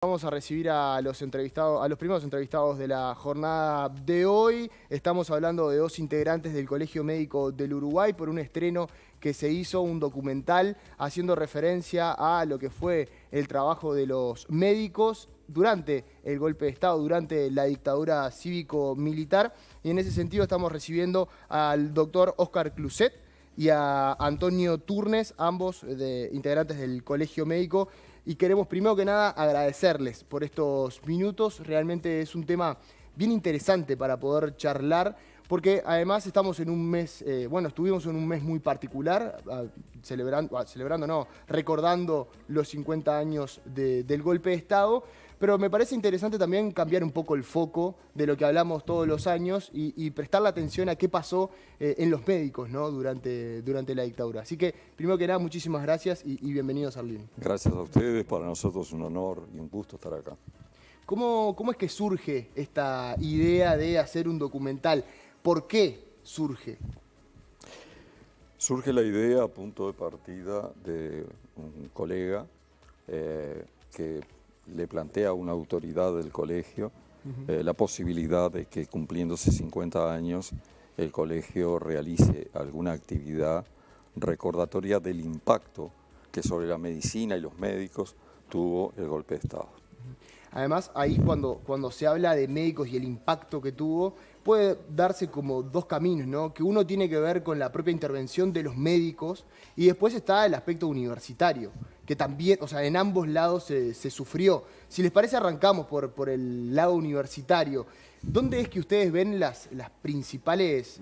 Vamos a recibir a los entrevistados, a los primeros entrevistados de la jornada de hoy. Estamos hablando de dos integrantes del Colegio Médico del Uruguay por un estreno que se hizo, un documental haciendo referencia a lo que fue el trabajo de los médicos durante el golpe de Estado, durante la dictadura cívico-militar. Y en ese sentido estamos recibiendo al doctor Óscar Cluset y a Antonio Turnes, ambos integrantes del Colegio Médico. Y queremos primero que nada agradecerles por estos minutos. Realmente es un tema bien interesante para poder charlar, porque además estamos en un mes, estuvimos en un mes muy particular, recordando los 50 años del golpe de Estado. Pero me parece interesante también cambiar un poco el foco de lo que hablamos todos los años y prestar la atención a qué pasó en los médicos, ¿no? durante la dictadura. Así que, primero que nada, muchísimas gracias y bienvenidos al living. Gracias a ustedes, para nosotros es un honor y un gusto estar acá. ¿Cómo es que surge esta idea de hacer un documental? ¿Por qué surge? Surge la idea a punto de partida de un colega que le plantea a una autoridad del colegio la posibilidad de que, cumpliéndose 50 años, el colegio realice alguna actividad recordatoria del impacto que sobre la medicina y los médicos tuvo el golpe de Estado. Además, ahí cuando se habla de médicos y el impacto que tuvo, puede darse como dos caminos, ¿no? Que uno tiene que ver con la propia intervención de los médicos y después está el aspecto universitario, que también, o sea, en ambos lados se sufrió. Si les parece, arrancamos por el lado universitario. ¿Dónde es que ustedes ven los principales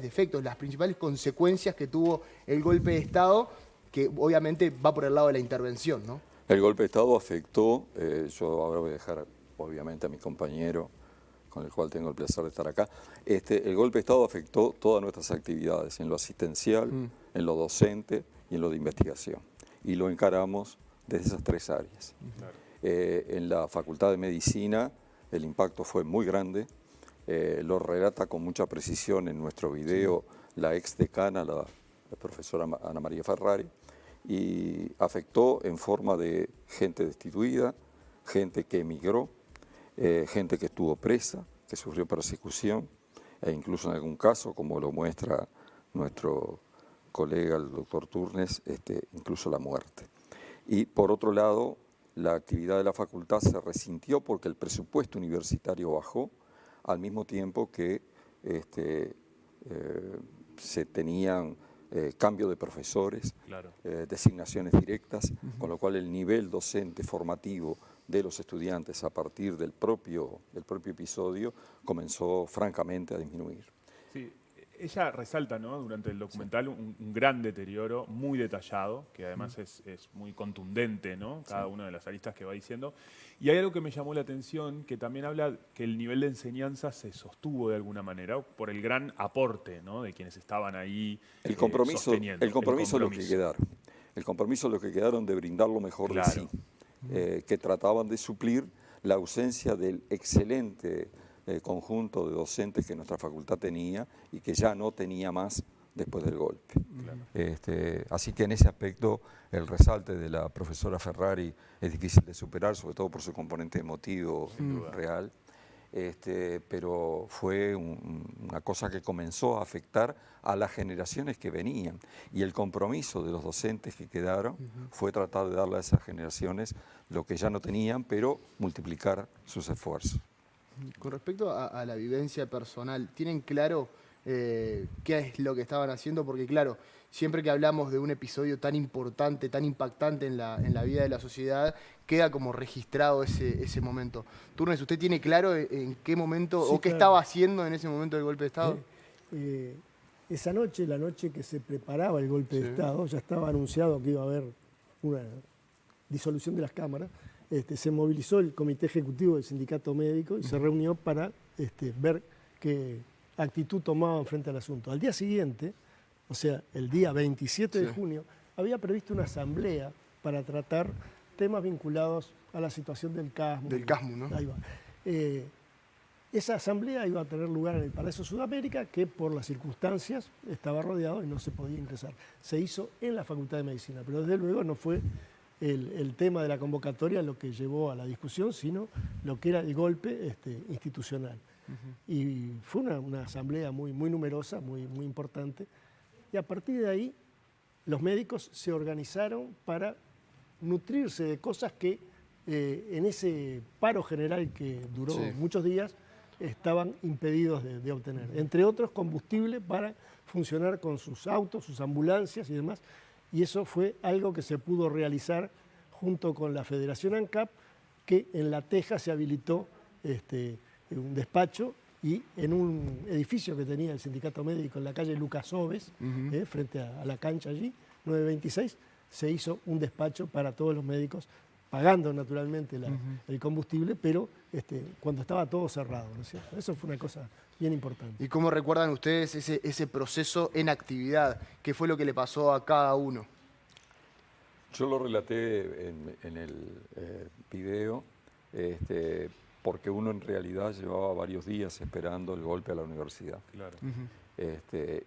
defectos, las principales consecuencias que tuvo el golpe de Estado, que obviamente va por el lado de la intervención, ¿no? El golpe de Estado afectó, yo ahora voy a dejar obviamente a mi compañero, con el cual tengo el placer de estar acá. El golpe de Estado afectó todas nuestras actividades, en lo asistencial, en lo docente y en lo de investigación. Y lo encaramos desde esas tres áreas. Claro. En la Facultad de Medicina el impacto fue muy grande, lo relata con mucha precisión en nuestro video la ex decana, la profesora Ana María Ferrari, y afectó en forma de gente destituida, gente que emigró, gente que estuvo presa, que sufrió persecución, e incluso en algún caso, como lo muestra nuestro colega, el doctor Turnes, incluso la muerte. Y por otro lado, la actividad de la facultad se resintió porque el presupuesto universitario bajó, al mismo tiempo que se tenían cambio de profesores, claro, designaciones directas, con lo cual el nivel docente formativo de los estudiantes a partir del propio episodio comenzó francamente a disminuir. Sí, ella resalta, ¿no?, durante el documental un gran deterioro muy detallado, que además es muy contundente, ¿no?, cada una de las aristas que va diciendo. Y hay algo que me llamó la atención, que también habla que el nivel de enseñanza se sostuvo de alguna manera por el gran aporte, ¿no?, de quienes estaban ahí sosteniendo. El compromiso de los que quedaron. El compromiso de los que quedaron de brindar lo mejor de sí, que trataban de suplir la ausencia del excelente conjunto de docentes que nuestra facultad tenía y que ya no tenía más después del golpe. Claro. Así que en ese aspecto el resalte de la profesora Ferrari es difícil de superar, sobre todo por su componente emotivo real, pero fue una cosa que comenzó a afectar a las generaciones que venían, y el compromiso de los docentes que quedaron fue tratar de darle a esas generaciones lo que ya no tenían, pero multiplicar sus esfuerzos. Con respecto a la vivencia personal, ¿tienen claro qué es lo que estaban haciendo? Porque claro, siempre que hablamos de un episodio tan importante, tan impactante en la vida de la sociedad, queda como registrado ese momento. Turnes, ¿usted tiene claro en qué momento o qué estaba haciendo en ese momento del golpe de Estado? Esa noche, la noche que se preparaba el golpe de Estado, ya estaba anunciado que iba a haber una disolución de las cámaras. Se movilizó el comité ejecutivo del sindicato médico y se reunió para ver qué actitud tomaban frente al asunto. Al día siguiente, o sea, el día 27 de junio, había previsto una asamblea para tratar temas vinculados a la situación del CASMU. Del CASMU, ¿no? Ahí va. Esa asamblea iba a tener lugar en el Palacio Sudamérica, que por las circunstancias estaba rodeado y no se podía ingresar. Se hizo en la Facultad de Medicina, pero desde luego no fue el tema de la convocatoria lo que llevó a la discusión, sino lo que era el golpe institucional. Y fue una asamblea muy numerosa, muy importante. Y a partir de ahí, los médicos se organizaron para nutrirse de cosas que en ese paro general que duró muchos días estaban impedidos de obtener. Entre otros, combustible para funcionar con sus autos, sus ambulancias y demás. Y eso fue algo que se pudo realizar junto con la Federación ANCAP, que en La Teja se habilitó un despacho y en un edificio que tenía el sindicato médico en la calle Lucas Oves, frente a la cancha allí, 926, se hizo un despacho para todos los médicos, pagando naturalmente el combustible, pero cuando estaba todo cerrado, ¿no es cierto? Eso fue una cosa bien importante. ¿Y cómo recuerdan ustedes ese proceso en actividad? ¿Qué fue lo que le pasó a cada uno? Yo lo relaté en el video, porque uno en realidad llevaba varios días esperando el golpe a la universidad. Claro.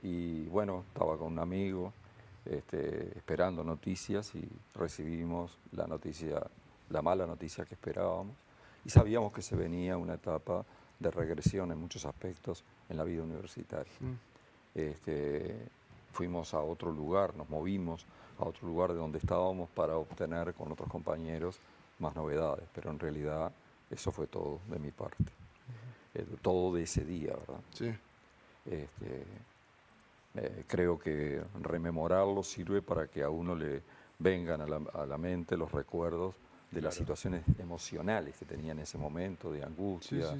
Y bueno, estaba con un amigo esperando noticias y recibimos la mala noticia que esperábamos. Y sabíamos que se venía una etapa de regresión en muchos aspectos en la vida universitaria. Fuimos a otro lugar, nos movimos a otro lugar de donde estábamos para obtener con otros compañeros más novedades, pero en realidad eso fue todo de mi parte, todo de ese día, ¿verdad? Sí. Creo que rememorarlo sirve para que a uno le vengan a la mente los recuerdos de las situaciones emocionales que tenía en ese momento, de angustia,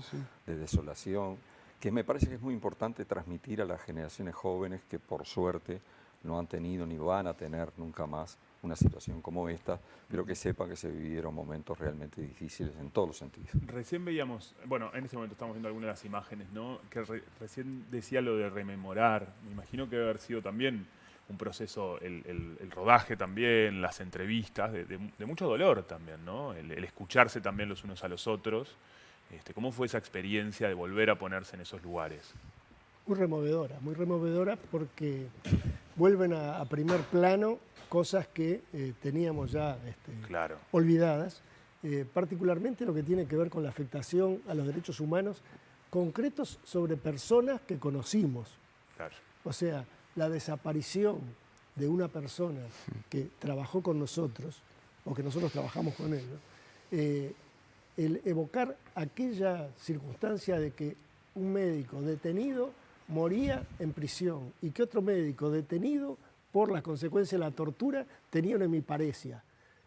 de desolación, que me parece que es muy importante transmitir a las generaciones jóvenes que por suerte no han tenido ni van a tener nunca más una situación como esta, pero que sepan que se vivieron momentos realmente difíciles en todos los sentidos. Recién veíamos, bueno, en ese momento estamos viendo algunas de las imágenes, ¿no? Que recién decía lo de rememorar. Me imagino que debe haber sido también un proceso, el rodaje también, las entrevistas, de mucho dolor también, ¿no? El escucharse también los unos a los otros. ¿Cómo fue esa experiencia de volver a ponerse en esos lugares? Muy removedora porque vuelven a primer plano cosas que teníamos ya olvidadas, particularmente lo que tiene que ver con la afectación a los derechos humanos concretos sobre personas que conocimos. Claro. O sea, la desaparición de una persona que trabajó con nosotros, o que nosotros trabajamos con él, ¿no? El evocar aquella circunstancia de que un médico detenido moría en prisión y que otro médico detenido por las consecuencias de la tortura tenía una hemiparesia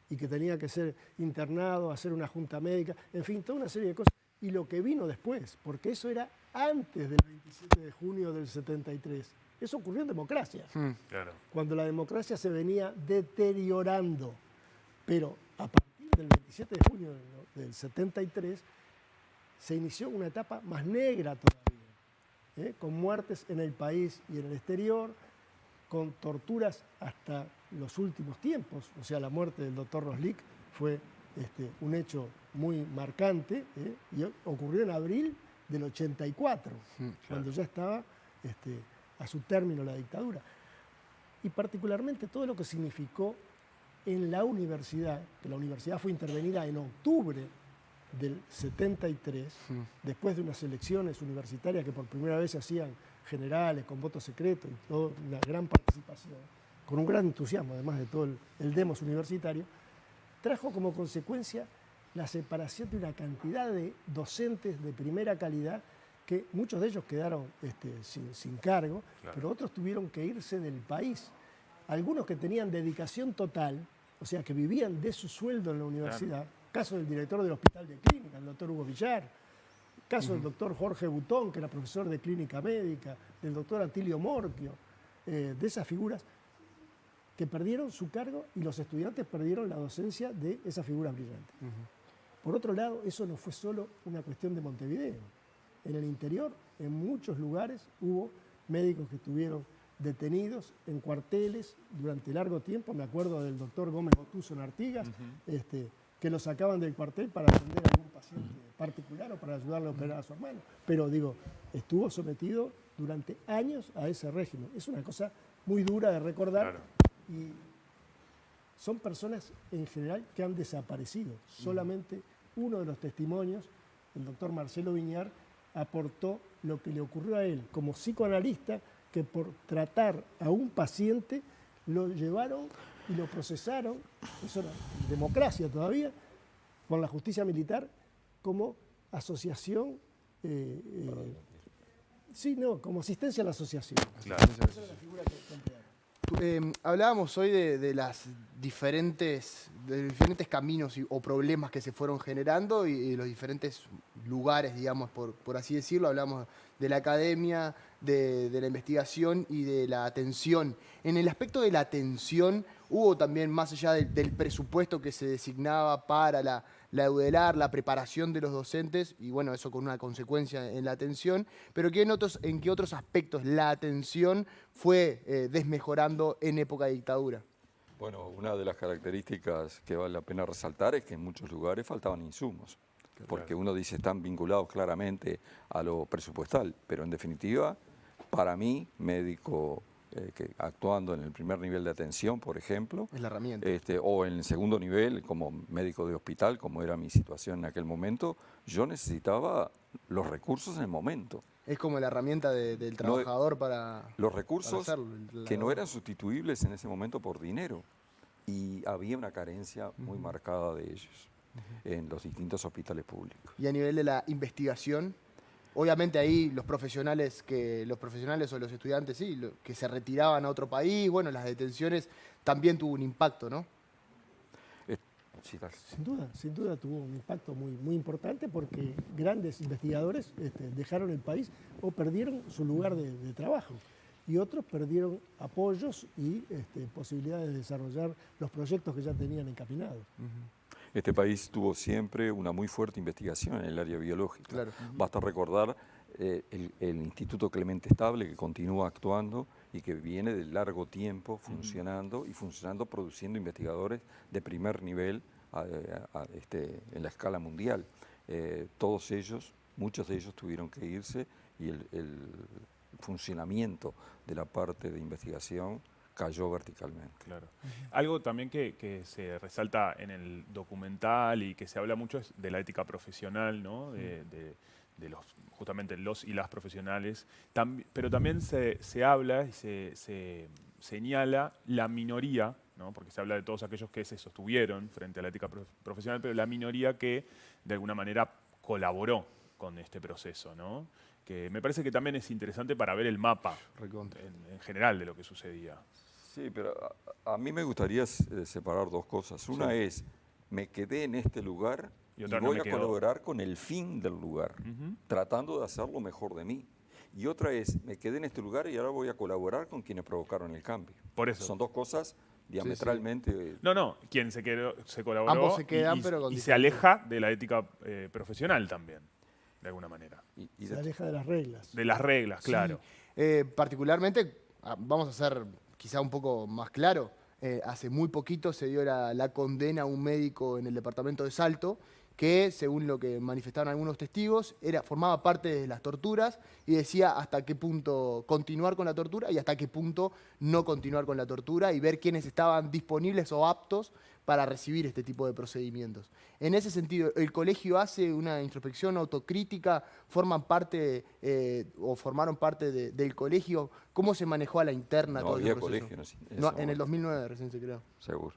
y que tenía que ser internado, hacer una junta médica, en fin, toda una serie de cosas. Y lo que vino después, porque eso era antes del 27 de junio del 73. Eso ocurrió en democracia, Claro. cuando la democracia se venía deteriorando. Pero a partir del 27 de junio del 73 se inició una etapa más negra todavía, con muertes en el país y en el exterior, con torturas hasta los últimos tiempos. O sea, la muerte del doctor Roslik fue un hecho muy marcante, y ocurrió en abril del 84, cuando ya estaba a su término la dictadura. Y particularmente todo lo que significó en la universidad, que la universidad fue intervenida en octubre del 73, después de unas elecciones universitarias que por primera vez se hacían generales, con voto secreto y toda una gran participación, con un gran entusiasmo, además de todo el demos universitario, trajo como consecuencia la separación de una cantidad de docentes de primera calidad que muchos de ellos quedaron sin cargo, pero otros tuvieron que irse del país. Algunos que tenían dedicación total, o sea, que vivían de su sueldo en la universidad, caso del director del Hospital de Clínica, el doctor Hugo Villar, caso del doctor Jorge Butón, que era profesor de Clínica Médica, del doctor Atilio Morquio, de esas figuras que perdieron su cargo y los estudiantes perdieron la docencia de esas figuras brillantes. Por otro lado, eso no fue solo una cuestión de Montevideo. En el interior, en muchos lugares, hubo médicos que estuvieron detenidos en cuarteles durante largo tiempo. Me acuerdo del doctor Gómez Gotuso en Artigas, que lo sacaban del cuartel para atender a algún paciente particular o para ayudarle a operar a su hermano. Pero digo, estuvo sometido durante años a ese régimen. Es una cosa muy dura de recordar. Y son personas en general que han desaparecido. Solamente uno de los testimonios, el doctor Marcelo Viñar, aportó lo que le ocurrió a él como psicoanalista, que por tratar a un paciente lo llevaron y lo procesaron, eso era democracia todavía, con la justicia militar como asociación, como asistencia a la asociación. Claro. Esa era la figura que emplearon. Hablábamos hoy de los diferentes caminos o problemas que se fueron generando y los diferentes lugares, digamos, por así decirlo. Hablamos de la academia, de la investigación y de la atención. En el aspecto de la atención, hubo también, más allá del presupuesto que se designaba para la EUDELAR, la preparación de los docentes, y bueno, eso con una consecuencia en la atención, pero ¿en qué otros aspectos la atención fue desmejorando en época de dictadura? Bueno, una de las características que vale la pena resaltar es que en muchos lugares faltaban insumos, porque uno dice están vinculados claramente a lo presupuestal, pero en definitiva, para mí, médico que actuando en el primer nivel de atención, por ejemplo, Es la herramienta. O en el segundo nivel, como médico de hospital, como era mi situación en aquel momento, yo necesitaba los recursos en el momento. Es como la herramienta del trabajador para Los recursos hacerlo, que no eran sustituibles en ese momento por dinero. Y había una carencia muy marcada de ellos en los distintos hospitales públicos. Y a nivel de la investigación, obviamente ahí los profesionales o los estudiantes, sí, que se retiraban a otro país, bueno, las detenciones también tuvo un impacto, ¿no? Sí, dale. Sin duda tuvo un impacto muy importante porque grandes investigadores dejaron el país o perdieron su lugar de trabajo y otros perdieron apoyos y posibilidades de desarrollar los proyectos que ya tenían encaminados. Este país tuvo siempre una muy fuerte investigación en el área biológica. Claro. Basta recordar el Instituto Clemente Estable, que continúa actuando y que viene de largo tiempo funcionando y funcionando, produciendo investigadores de primer nivel en la escala mundial. Todos ellos, muchos de ellos tuvieron que irse y el funcionamiento de la parte de investigación cayó verticalmente. Claro. Algo también que se resalta en el documental y que se habla mucho es de la ética profesional, ¿no? De justamente los y las profesionales, pero también se habla y se señala la minoría, ¿no? Porque se habla de todos aquellos que se sostuvieron frente a la ética profesional, pero la minoría que de alguna manera colaboró con este proceso, ¿no? Que me parece que también es interesante para ver el mapa en general de lo que sucedía. Sí, pero a mí me gustaría separar dos cosas. Una es, me quedé en este lugar y otra, voy no a me quedó. colaborar con el fin del lugar, tratando de hacer lo mejor de mí. Y otra es, me quedé en este lugar y ahora voy a colaborar con quienes provocaron el cambio. Por eso. Son dos cosas diametralmente... No, quien se colaboró Ambos se quedan, pero con y se aleja de la ética profesional también, de alguna manera. Se aleja de las reglas. De las reglas, claro. Particularmente, vamos a ser quizá un poco más claro, hace muy poquito se dio la condena a un médico en el departamento de Salto que, según lo que manifestaron algunos testigos, formaba parte de las torturas y decía hasta qué punto continuar con la tortura y hasta qué punto no continuar con la tortura y ver quiénes estaban disponibles o aptos para recibir este tipo de procedimientos. En ese sentido, ¿el colegio hace una introspección autocrítica? ¿Formaron parte del colegio? ¿Cómo se manejó a la interna No todo había ese proceso? colegio. No, en el 2009 recién se creó. Seguro.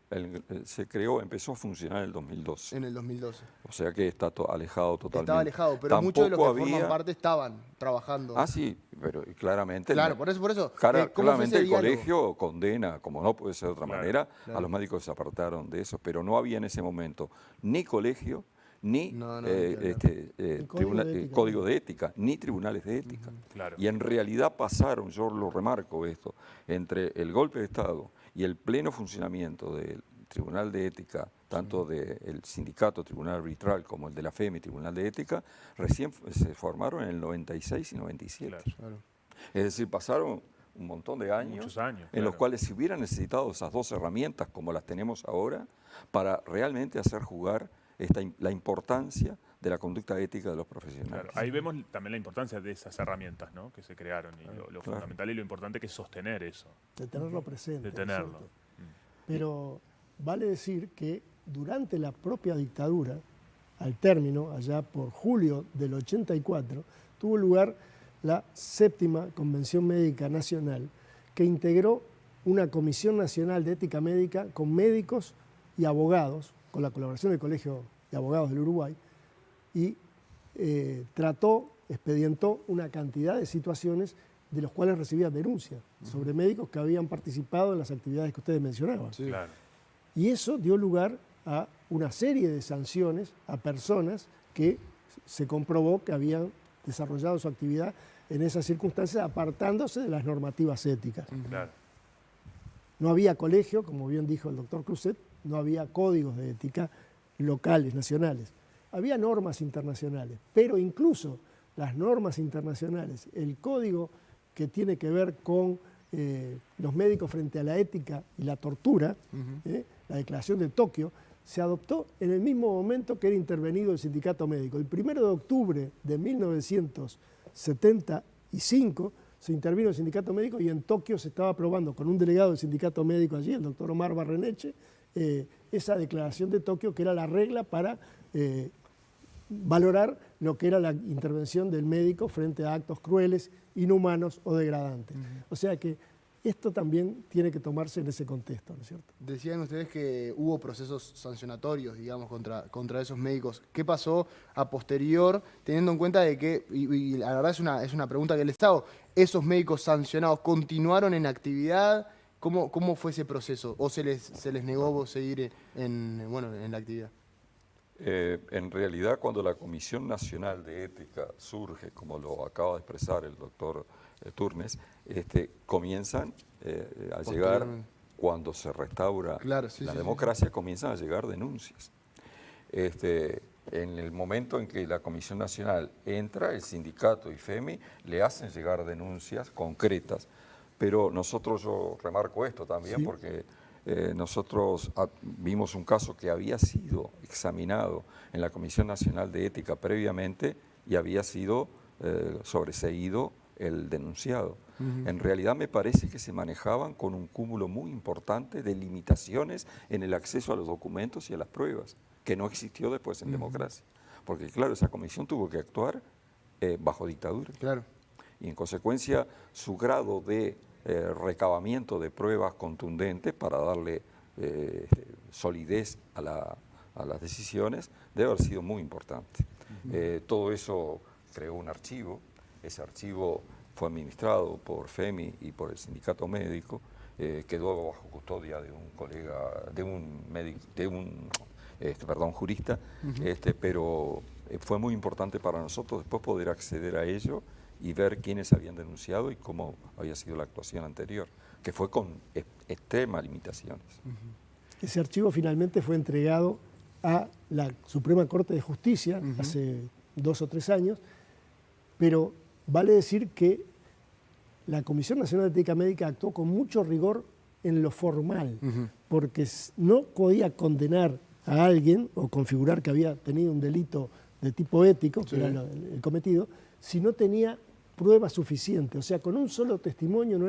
Empezó a funcionar en el 2012. En el 2012. O sea que está alejado totalmente. Estaba alejado, pero muchos de los que Tampoco forman había- parte estaban trabajando. Ah, sí, pero claramente... Claro, por eso. ¿Cómo fue Claramente ese el diálogo? colegio condena, como no puede ser de otra Claro, manera, claro. a los médicos que se apartaron de eso, pero no había en ese momento ni colegio, ni No, ni que hablar. código de ética, ni tribunales de ética. Claro. Y en realidad pasaron, yo lo remarco esto, entre el golpe de Estado y el pleno funcionamiento del Tribunal de Ética, tanto del sindicato Tribunal Arbitral como el de la FEMI, Tribunal de Ética, recién se formaron en el 96 y 97. Claro. Claro. Es decir, pasaron un montón de años, Muchos años, en los claro. cuales se hubieran necesitado esas dos herramientas como las tenemos ahora para realmente hacer jugar la importancia de la conducta ética de los profesionales. Claro, ahí vemos también la importancia de esas herramientas, ¿no? Que se crearon y lo Claro. fundamental y lo importante que es sostener eso. De tenerlo presente. De tenerlo. ¿cierto? Pero vale decir que durante la propia dictadura, al término, allá por julio del 84, tuvo lugar la 7ª Convención Médica Nacional, que integró una Comisión Nacional de Ética Médica con médicos y abogados, con la colaboración del Colegio de Abogados del Uruguay, y expedientó una cantidad de situaciones de los cuales recibía denuncias sobre médicos que habían participado en las actividades que ustedes mencionaban. Sí. Claro. Y eso dio lugar a una serie de sanciones a personas que se comprobó que habían desarrollado su actividad en esas circunstancias apartándose de las normativas éticas. Claro. No había colegio, como bien dijo el doctor Cruzet, no había códigos de ética locales, nacionales. Había normas internacionales, pero incluso las normas internacionales, el código que tiene que ver con los médicos frente a la ética y la tortura, la Declaración de Tokio, se adoptó en el mismo momento que era intervenido el sindicato médico. El 1 de octubre de 1975 se intervino el sindicato médico y en Tokio se estaba aprobando con un delegado del sindicato médico allí, el doctor Omar Barreneche, esa declaración de Tokio que era la regla para valorar lo que era la intervención del médico frente a actos crueles, inhumanos o degradantes. O sea que esto también tiene que tomarse en ese contexto, ¿no es cierto? Decían ustedes que hubo procesos sancionatorios, digamos, contra esos médicos. ¿Qué pasó a posterior, teniendo en cuenta de que, y la verdad es una pregunta que les hago, esos médicos sancionados continuaron en actividad? ¿Cómo fue ese proceso? ¿O se les negó seguir en la actividad? En realidad, cuando la Comisión Nacional de Ética surge, como lo acaba de expresar el doctor Turnes, comienzan a llegar, cuando se restaura la democracia, comienzan a llegar denuncias. En el momento en que la Comisión Nacional entra, el sindicato y FEMI le hacen llegar denuncias concretas. Pero nosotros, yo remarco esto también, porque nosotros vimos un caso que había sido examinado en la Comisión Nacional de Ética previamente y había sido sobreseído el denunciado. En realidad me parece que se manejaban con un cúmulo muy importante de limitaciones en el acceso a los documentos y a las pruebas, que no existió después en democracia. Porque claro, esa comisión tuvo que actuar bajo dictadura. Claro. Y en consecuencia su grado de recabamiento de pruebas contundentes para darle solidez a las decisiones debe haber sido muy importante. Todo eso creó un archivo, ese archivo fue administrado por FEMI y por el sindicato médico, quedó bajo custodia de un colega, de un jurista, pero fue muy importante para nosotros después poder acceder a ello y ver quiénes habían denunciado y cómo había sido la actuación anterior, que fue con extremas limitaciones. Ese archivo finalmente fue entregado a la Suprema Corte de Justicia hace 2 o 3 años, pero vale decir que la Comisión Nacional de Ética Médica actuó con mucho rigor en lo formal, porque no podía condenar a alguien o configurar que había tenido un delito de tipo ético, que era el cometido, si no tenía prueba suficiente. O sea, con un solo testimonio no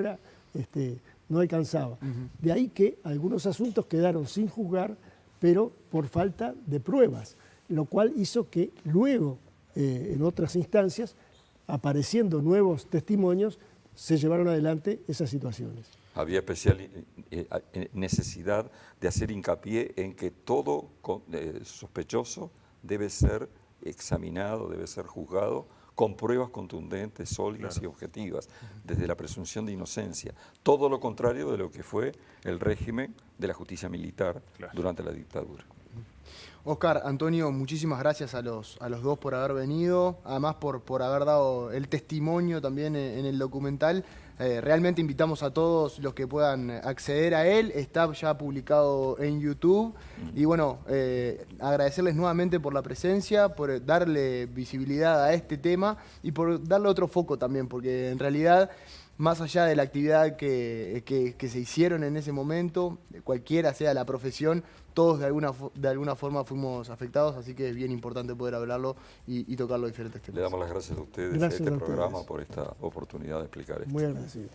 alcanzaba. De ahí que algunos asuntos quedaron sin juzgar, pero por falta de pruebas, lo cual hizo que luego, en otras instancias, apareciendo nuevos testimonios, se llevaron adelante esas situaciones. Había especial necesidad de hacer hincapié en que todo sospechoso debe ser examinado, debe ser juzgado con pruebas contundentes, sólidas y objetivas, desde la presunción de inocencia. Todo lo contrario de lo que fue el régimen de la justicia militar durante la dictadura. Oscar, Antonio, muchísimas gracias a los dos por haber venido, además por haber dado el testimonio también en el documental. Realmente invitamos a todos los que puedan acceder a él, está ya publicado en YouTube. Y bueno, agradecerles nuevamente por la presencia, por darle visibilidad a este tema y por darle otro foco también, porque en realidad, más allá de la actividad que se hicieron en ese momento, cualquiera sea la profesión, todos de alguna forma fuimos afectados, así que es bien importante poder hablarlo y tocarlo diferentes temas. Le damos las gracias a ustedes, a este programa, por esta oportunidad de explicar esto. Muy agradecido.